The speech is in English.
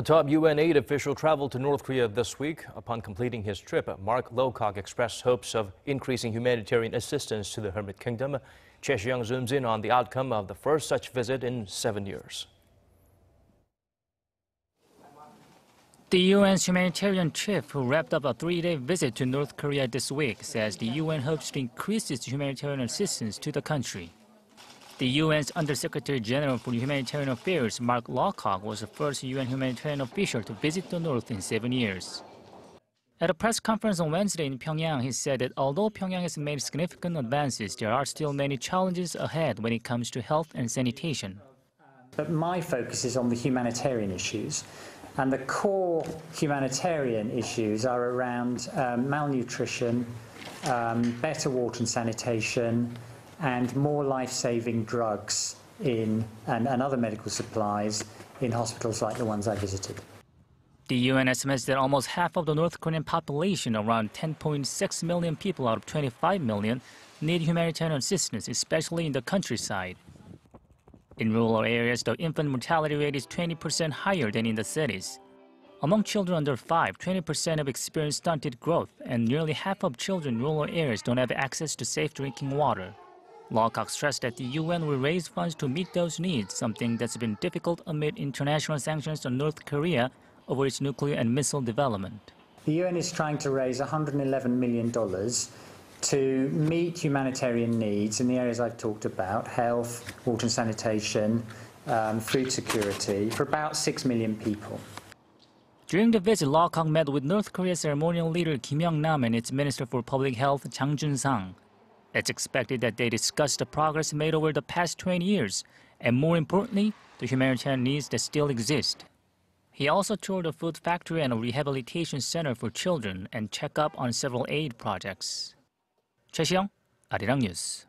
A top UN aid official traveled to North Korea this week. Upon completing his trip, Mark Lowcock expressed hopes of increasing humanitarian assistance to the Hermit Kingdom. Choi Si-young zooms in on the outcome of the first such visit in 7 years. The UN's humanitarian chief, who wrapped up a 3-day visit to North Korea this week, says the UN hopes to increase its humanitarian assistance to the country. The UN's Undersecretary General for Humanitarian Affairs, Mark Lowcock, was the first UN humanitarian official to visit the North in 7 years. At a press conference on Wednesday in Pyongyang, he said that although Pyongyang has made significant advances, there are still many challenges ahead when it comes to health and sanitation. But my focus is on the humanitarian issues. And the core humanitarian issues are around malnutrition, better water and sanitation, and more life-saving drugs and other medical supplies in hospitals like the ones I visited. The UN estimates that almost half of the North Korean population, around 10.6 million people out of 25 million, need humanitarian assistance, especially in the countryside. In rural areas, the infant mortality rate is 20% higher than in the cities. Among children under 5, 20% have experienced stunted growth, and nearly half of children in rural areas don't have access to safe drinking water. Lowcock stressed that the UN will raise funds to meet those needs, something that's been difficult amid international sanctions on North Korea over its nuclear and missile development. The UN is trying to raise $111 million to meet humanitarian needs in the areas I've talked about: health, water and sanitation, food security, for about 6 million people. During the visit, Lowcock met with North Korea's ceremonial leader Kim Young-nam and its Minister for Public Health, Chang Jun-sang. It's expected that they discuss the progress made over the past 20 years, and more importantly, the humanitarian needs that still exist. He also toured a food factory and a rehabilitation center for children and checked up on several aid projects. Choi Si-young, Arirang News.